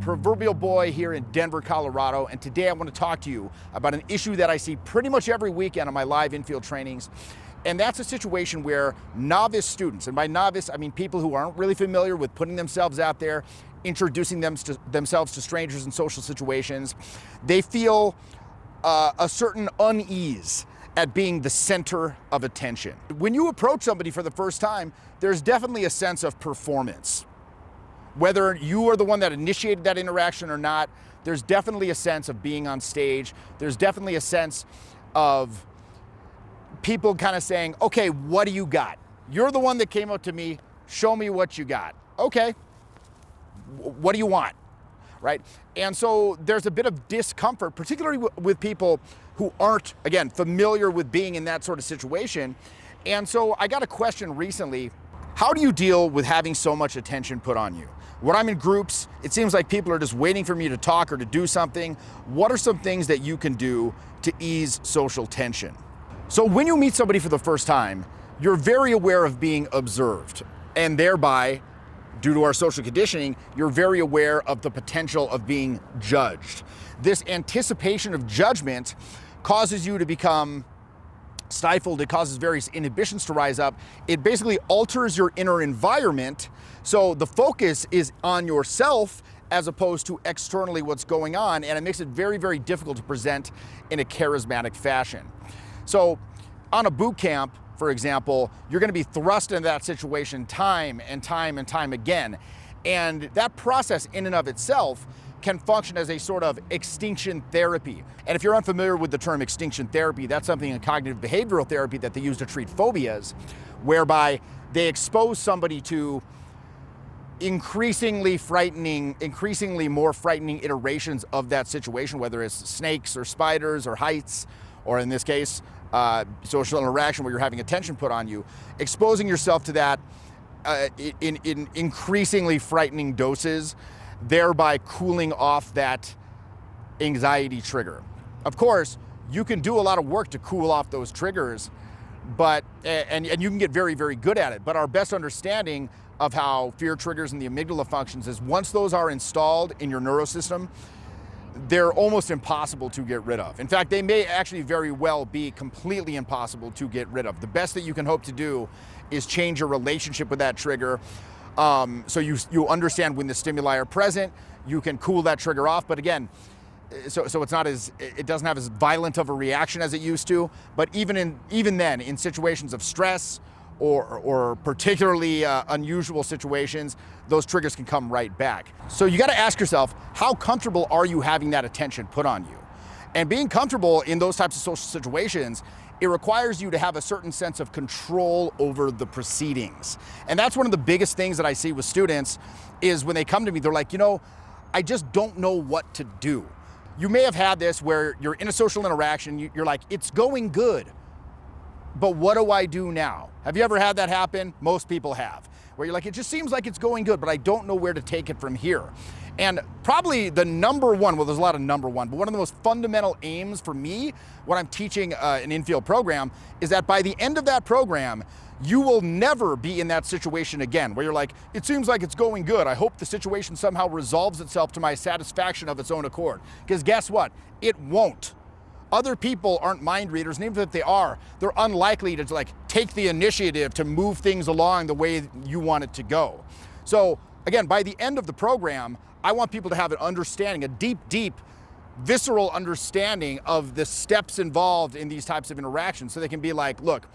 proverbial boy here in Denver, Colorado, and today I want to talk to you about an issue that I see pretty much every weekend on my live infield trainings, and that's a situation where novice students, and by novice I mean people who aren't really familiar with putting themselves out there, introducing themselves to strangers in social situations, they feel a certain unease at being the center of attention. When you approach somebody for the first time, there's definitely a sense of performance. Whether you are the one that initiated that interaction or not, there's definitely a sense of being on stage. There's definitely a sense of people kind of saying, okay, what do you got? You're the one that came up to me, show me what you got. Okay, what do you want, right? And so there's a bit of discomfort, particularly with people who aren't, again, familiar with being in that sort of situation. And so I got a question recently: how do you deal with having so much attention put on you? When I'm in groups, it seems like people are just waiting for me to talk or to do something. What are some things that you can do to ease social tension? So when you meet somebody for the first time, you're very aware of being observed, and thereby, due to our social conditioning, you're very aware of the potential of being judged. This anticipation of judgment causes you to become stifled. It causes various inhibitions to rise up. It basically alters your inner environment, so the focus is on yourself as opposed to externally what's going on, and it makes it very, very difficult to present in a charismatic fashion. So on a boot camp, for example, you're going to be thrust into that situation time and time and time again, and that process in and of itself can function as a sort of extinction therapy. And if you're unfamiliar with the term extinction therapy, that's something in cognitive behavioral therapy that they use to treat phobias, whereby they expose somebody to increasingly more frightening iterations of that situation, whether it's snakes or spiders or heights, or in this case, social interaction where you're having attention put on you, exposing yourself to that in increasingly frightening doses, thereby cooling off that anxiety trigger. Of course, you can do a lot of work to cool off those triggers, but and you can get very, very good at it. But our best understanding of how fear triggers and the amygdala functions is once those are installed in your neurosystem, they're almost impossible to get rid of. In fact, they may actually very well be completely impossible to get rid of. The best that you can hope to do is change your relationship with that trigger. So you understand when the stimuli are present, you can cool that trigger off. But again, so it's not it doesn't have as violent of a reaction as it used to. But even then, in situations of stress or particularly unusual situations, those triggers can come right back. So you got to ask yourself, how comfortable are you having that attention put on you? And being comfortable in those types of social situations, it requires you to have a certain sense of control over the proceedings. And that's one of the biggest things that I see with students is when they come to me, they're like, I just don't know what to do. You may have had this where you're in a social interaction, you're like, it's going good, but what do I do now? Have you ever had that happen? Most people have, where you're like, it just seems like it's going good, but I don't know where to take it from here. And probably the number one, well, there's a lot of number one, but one of the most fundamental aims for me when I'm teaching an infield program is that by the end of that program, you will never be in that situation again, where you're like, it seems like it's going good. I hope the situation somehow resolves itself to my satisfaction of its own accord. Because guess what? It won't. Other people aren't mind readers, and even if they are, they're unlikely to take the initiative to move things along the way you want it to go. So again, by the end of the program, I want people to have an understanding, a deep, deep, visceral understanding of the steps involved in these types of interactions, so they can be like, look,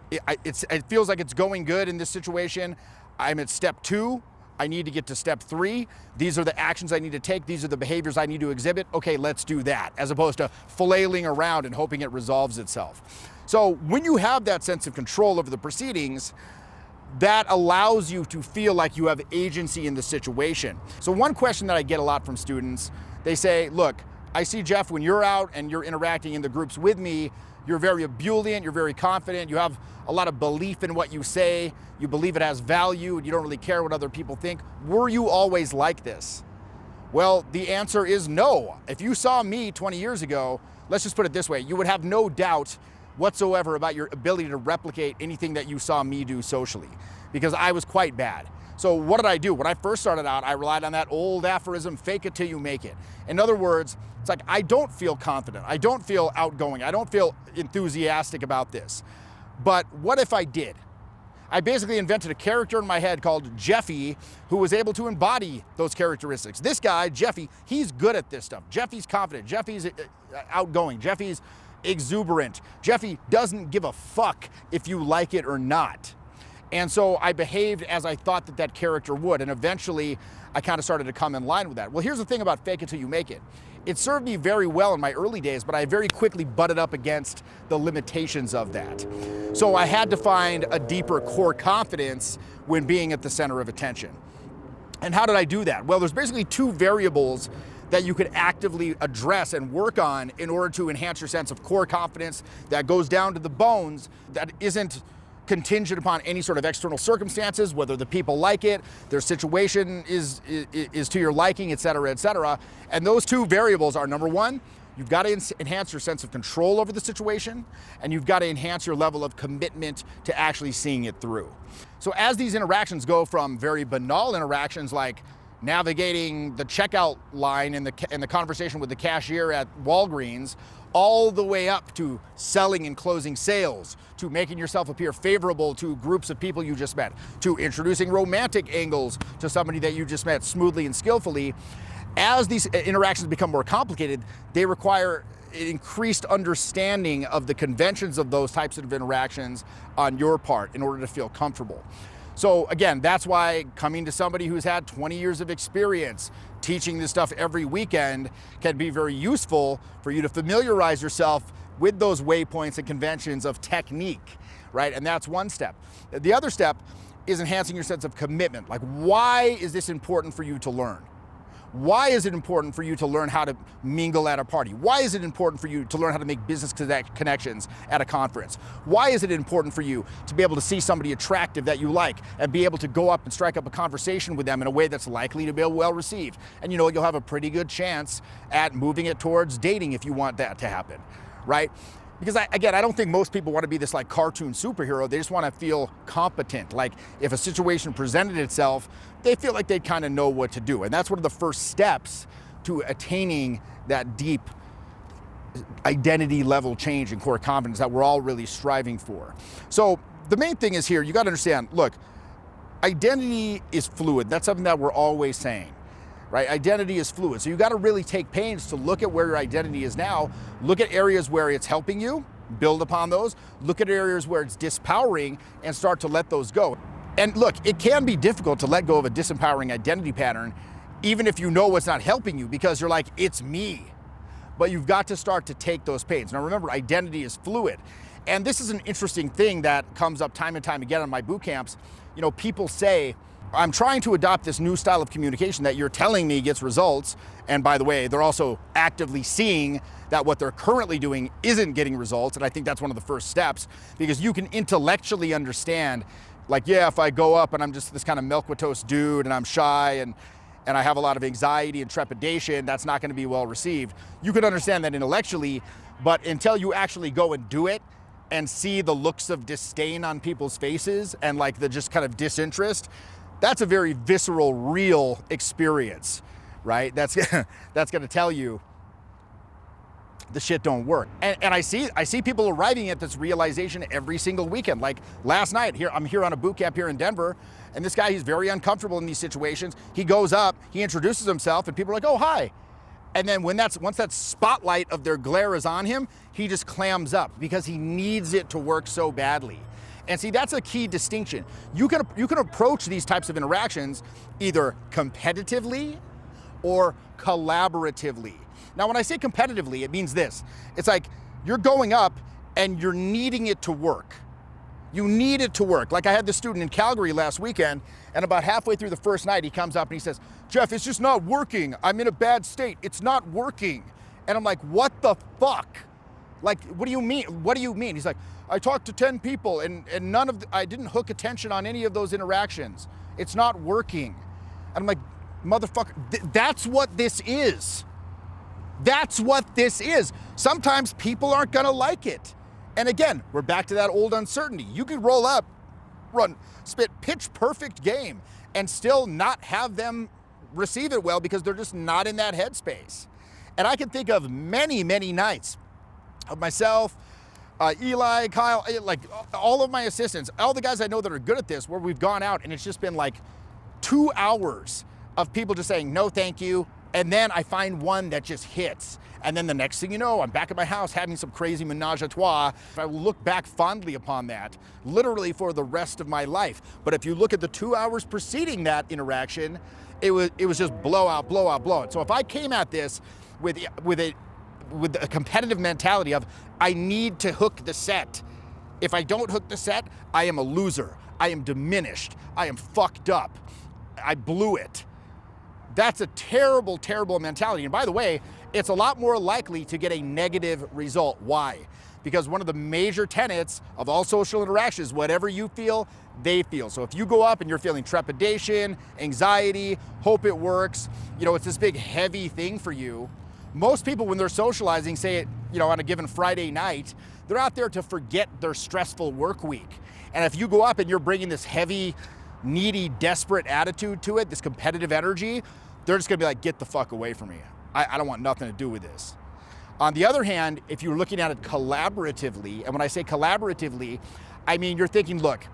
it feels like it's going good in this situation. I'm at step 2. I need to get to step 3. These are the actions I need to take. These are the behaviors I need to exhibit. Okay, let's do that, as opposed to flailing around and hoping it resolves itself. So when you have that sense of control over the proceedings, that allows you to feel like you have agency in the situation. So one question that I get a lot from students, they say, look, I see, Jeff, when you're out and you're interacting in the groups with me, you're very ebullient, you're very confident, you have a lot of belief in what you say, you believe it has value, and you don't really care what other people think. Were you always like this? Well, the answer is no. If you saw me 20 years ago, let's just put it this way, you would have no doubt whatsoever about your ability to replicate anything that you saw me do socially, because I was quite bad. So what did I do? When I first started out, I relied on that old aphorism, fake it till you make it. In other words, it's like, I don't feel confident. I don't feel outgoing. I don't feel enthusiastic about this. But what if I did? I basically invented a character in my head called Jeffy, who was able to embody those characteristics. This guy, Jeffy, he's good at this stuff. Jeffy's confident. Jeffy's outgoing. Jeffy's exuberant. Jeffy doesn't give a fuck if you like it or not. And so I behaved as I thought that that character would, and eventually I kind of started to come in line with that. Well, here's the thing about fake it till you make it. It served me very well in my early days, but I very quickly butted up against the limitations of that. So I had to find a deeper core confidence when being at the center of attention. And how did I do that? Well, there's basically two variables that you could actively address and work on in order to enhance your sense of core confidence that goes down to the bones, that isn't contingent upon any sort of external circumstances, whether the people like it, their situation is to your liking, et cetera, et cetera. And those two variables are, number one, you've got to enhance your sense of control over the situation, and you've got to enhance your level of commitment to actually seeing it through. So as these interactions go from very banal interactions like navigating the checkout line in the conversation with the cashier at Walgreens, all the way up to selling and closing sales, to making yourself appear favorable to groups of people you just met, to introducing romantic angles to somebody that you just met smoothly and skillfully. As these interactions become more complicated, they require an increased understanding of the conventions of those types of interactions on your part in order to feel comfortable. So again, that's why coming to somebody who's had 20 years of experience, teaching this stuff every weekend can be very useful for you to familiarize yourself with those waypoints and conventions of technique, right? And that's one step. The other step is enhancing your sense of commitment. Like, why is this important for you to learn? Why is it important for you to learn how to mingle at a party? Why is it important for you to learn how to make business connections at a conference? Why is it important for you to be able to see somebody attractive that you like and be able to go up and strike up a conversation with them in a way that's likely to be well received? And you'll have a pretty good chance at moving it towards dating if you want that to happen, right? Because I don't think most people want to be this like cartoon superhero. They just want to feel competent. Like if a situation presented itself, they feel like they kind of know what to do. And that's one of the first steps to attaining that deep identity level change and core confidence that we're all really striving for. So the main thing is here, you got to understand, look, identity is fluid. That's something that we're always saying. Right? Identity is fluid. So you got to really take pains to look at where your identity is now, look at areas where it's helping you, build upon those, look at areas where it's disempowering and start to let those go. And look, it can be difficult to let go of a disempowering identity pattern, even if you know what's not helping you, because you're like, it's me. But you've got to start to take those pains. Now remember, identity is fluid. And this is an interesting thing that comes up time and time again on my boot camps. People say, I'm trying to adopt this new style of communication that you're telling me gets results. And by the way, they're also actively seeing that what they're currently doing isn't getting results. And I think that's one of the first steps, because you can intellectually understand, like, yeah, if I go up and I'm just this kind of milk with toast dude and I'm shy and I have a lot of anxiety and trepidation, that's not going to be well received. You can understand that intellectually, but until you actually go and do it and see the looks of disdain on people's faces and like the just kind of disinterest, that's a very visceral, real experience, right? That's going to tell you the shit don't work. And I see people arriving at this realization every single weekend. Like last night, I'm here on a boot camp here in Denver, and this guy, he's very uncomfortable in these situations. He goes up, he introduces himself, and people are like, oh, hi. And then once that spotlight of their glare is on him, he just clams up because he needs it to work so badly. And see, that's a key distinction. You can approach these types of interactions either competitively or collaboratively. Now, when I say competitively, it means this. It's like you're going up and you're needing it to work. You need it to work. Like I had this student in Calgary last weekend, and about halfway through the first night, he comes up and he says, Jeff, it's just not working. I'm in a bad state. It's not working. And I'm like, what the fuck? Like, what do you mean? What do you mean? He's like, I talked to 10 people and I didn't hook attention on any of those interactions. It's not working. And I'm like, motherfucker, that's what this is. That's what this is. Sometimes people aren't gonna like it. And again, we're back to that old uncertainty. You could roll up, spit pitch perfect game, and still not have them receive it well because they're just not in that headspace. And I can think of many, many nights of myself, Eli, Kyle, like all of my assistants, all the guys I know that are good at this, where we've gone out and it's just been like 2 hours of people just saying, no, thank you. And then I find one that just hits. And then the next thing you know, I'm back at my house having some crazy menage a trois. I will look back fondly upon that, literally for the rest of my life. But if you look at the 2 hours preceding that interaction, it was just blowout, blowout, blowout. So if I came at this with a competitive mentality of, I need to hook the set. If I don't hook the set, I am a loser. I am diminished. I am fucked up. I blew it. That's a terrible, terrible mentality. And by the way, it's a lot more likely to get a negative result. Why? Because one of the major tenets of all social interactions, whatever you feel, they feel. So if you go up and you're feeling trepidation, anxiety, hope it works, it's this big heavy thing for you. Most people, when they're socializing, say it, on a given Friday night, they're out there to forget their stressful work week. And if you go up and you're bringing this heavy, needy, desperate attitude to it, this competitive energy, they're just gonna be like, get the fuck away from me. I don't want nothing to do with this. On the other hand, if you're looking at it collaboratively, and when I say collaboratively, I mean you're thinking, look,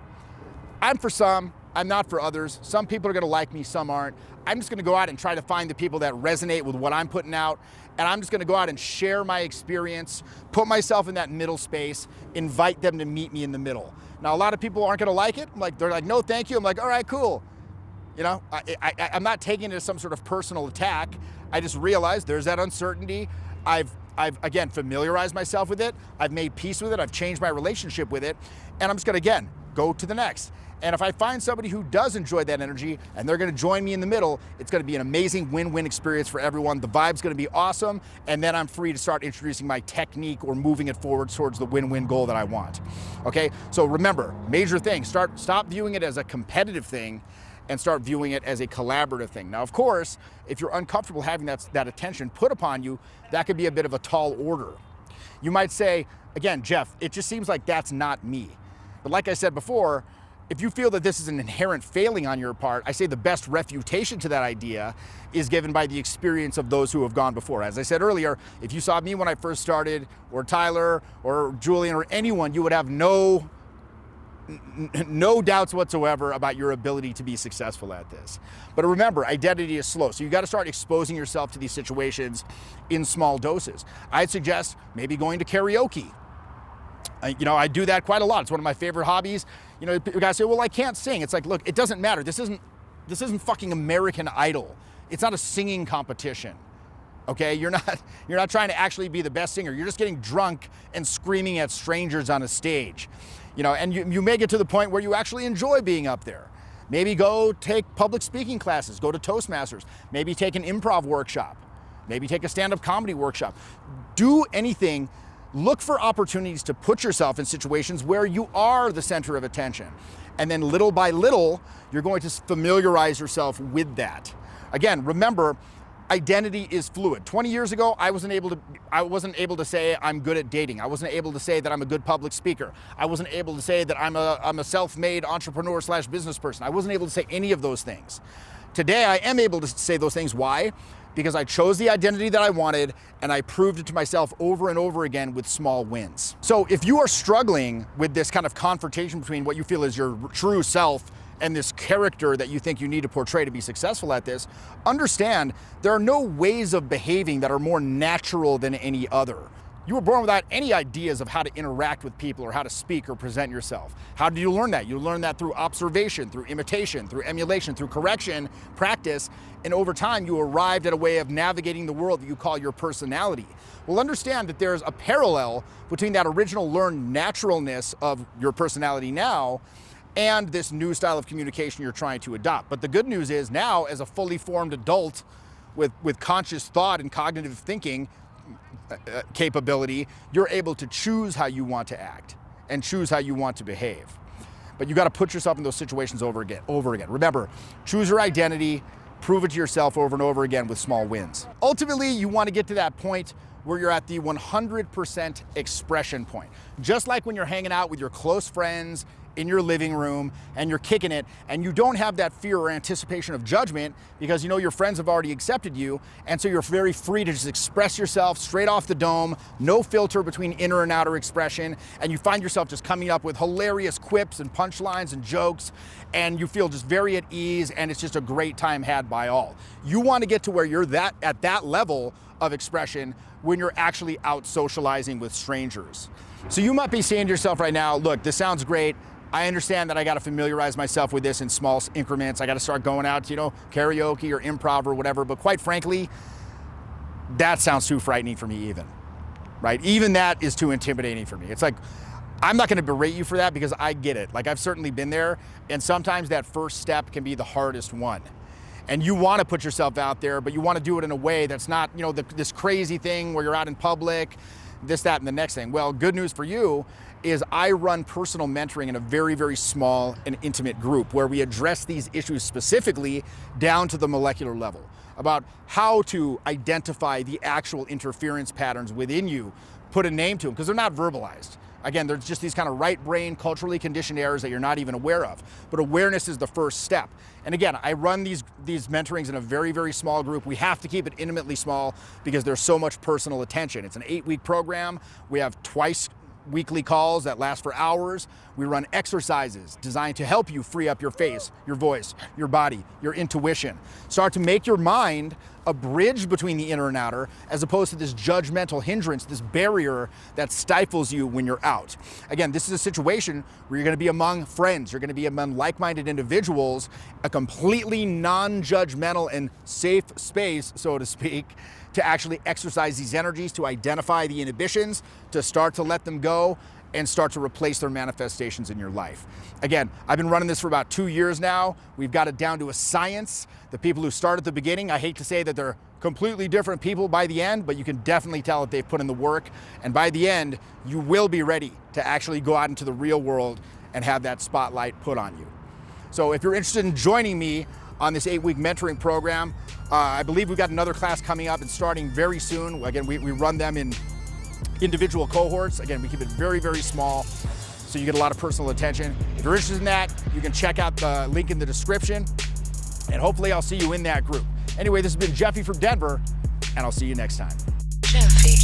I'm for some, I'm not for others. Some people are gonna like me, some aren't. I'm just gonna go out and try to find the people that resonate with what I'm putting out, and I'm just gonna go out and share my experience, put myself in that middle space, invite them to meet me in the middle. Now, a lot of people aren't gonna like it. They're like, no, thank you. I'm like, all right, cool. I'm not taking it as some sort of personal attack. I just realized there's that uncertainty. I've again, familiarized myself with it. I've made peace with it. I've changed my relationship with it. And I'm just gonna, again, go to the next. And if I find somebody who does enjoy that energy and they're gonna join me in the middle, it's gonna be an amazing win-win experience for everyone. The vibe's gonna be awesome. And then I'm free to start introducing my technique or moving it forward towards the win-win goal that I want. Okay, so remember, major thing, stop viewing it as a competitive thing and start viewing it as a collaborative thing. Now, of course, if you're uncomfortable having that attention put upon you, that could be a bit of a tall order. You might say, again, Jeff, it just seems like that's not me. But like I said before, if you feel that this is an inherent failing on your part, I say the best refutation to that idea is given by the experience of those who have gone before. As I said earlier, if you saw me when I first started, or Tyler, or Julian, or anyone, you would have no doubts whatsoever about your ability to be successful at this. But remember, identity is slow, so you got to start exposing yourself to these situations in small doses. I'd suggest maybe going to karaoke. I do that quite a lot. It's one of my favorite hobbies. Guys say, well, I can't sing. It's like, look, it doesn't matter. This isn't fucking American Idol. It's not a singing competition. Okay, you're not trying to actually be the best singer. You're just getting drunk and screaming at strangers on a stage. And you may get to the point where you actually enjoy being up there. Maybe go take public speaking classes, go to Toastmasters, maybe take an improv workshop, maybe take a stand-up comedy workshop. Do anything. Look for opportunities to put yourself in situations where you are the center of attention. And then little by little, you're going to familiarize yourself with that. Again, remember, identity is fluid. 20 years ago, I wasn't able to say I'm good at dating. I wasn't able to say that I'm a good public speaker. I wasn't able to say that I'm a self-made entrepreneur / business person. I wasn't able to say any of those things. Today, I am able to say those things. Why? Because I chose the identity that I wanted and I proved it to myself over and over again with small wins. So if you are struggling with this kind of confrontation between what you feel is your true self and this character that you think you need to portray to be successful at this, understand there are no ways of behaving that are more natural than any other. You were born without any ideas of how to interact with people or how to speak or present yourself. How did you learn that? You learned that through observation, through imitation, through emulation, through correction, practice, and over time you arrived at a way of navigating the world that you call your personality. Well, understand that there's a parallel between that original learned naturalness of your personality now and this new style of communication you're trying to adopt. But the good news is now, as a fully formed adult with conscious thought and cognitive thinking capability, you're able to choose how you want to act and choose how you want to behave. But you got to put yourself in those situations over again. Remember, choose your identity, prove it to yourself over and over again with small wins. Ultimately, you want to get to that point where you're at the 100% expression point. Just like when you're hanging out with your close friends in your living room and you're kicking it, and you don't have that fear or anticipation of judgment because you know your friends have already accepted you, and so you're very free to just express yourself straight off the dome, no filter between inner and outer expression, and you find yourself just coming up with hilarious quips and punchlines and jokes, and you feel just very at ease, and it's just a great time had by all. You want to get to where you're at that level of expression when you're actually out socializing with strangers. So you might be saying to yourself right now, look, this sounds great. I understand that I got to familiarize myself with this in small increments. I got to start going out to, karaoke or improv or whatever. But quite frankly, that sounds too frightening for me even, right? Even that is too intimidating for me. It's like, I'm not going to berate you for that because I get it. Like, I've certainly been there. And sometimes that first step can be the hardest one. And you want to put yourself out there, but you want to do it in a way that's not, this crazy thing where you're out in public, this, that, and the next thing. Well, good news for you is I run personal mentoring in a very, very small and intimate group where we address these issues specifically down to the molecular level about how to identify the actual interference patterns within you, put a name to them, because they're not verbalized. Again, there's just these kind of right brain, culturally conditioned errors that you're not even aware of. But awareness is the first step. And again, I run these mentorings in a very, very small group. We have to keep it intimately small because there's so much personal attention. It's an 8-week program. We have twice weekly calls that last for hours. We run exercises designed to help you free up your face, your voice, your body, your intuition. Start to make your mind a bridge between the inner and outer, as opposed to this judgmental hindrance, this barrier that stifles you when you're out. Again, this is a situation where you're going to be among friends, you're going to be among like-minded individuals, a completely non-judgmental and safe space, so to speak, to actually exercise these energies, to identify the inhibitions, to start to let them go, and start to replace their manifestations in your life. Again, I've been running this for about 2 years now. We've got it down to a science. The people who start at the beginning, I hate to say that they're completely different people by the end, but you can definitely tell that they've put in the work. And by the end, you will be ready to actually go out into the real world and have that spotlight put on you. So if you're interested in joining me on this 8-week mentoring program, I believe we've got another class coming up and starting very soon. Again, we run them in individual cohorts. Again, we keep it very, very small, so you get a lot of personal attention. If you're interested in that, you can check out the link in the description, and hopefully I'll see you in that group. Anyway, this has been Jeffy from Denver, and I'll see you next time. Jeffy.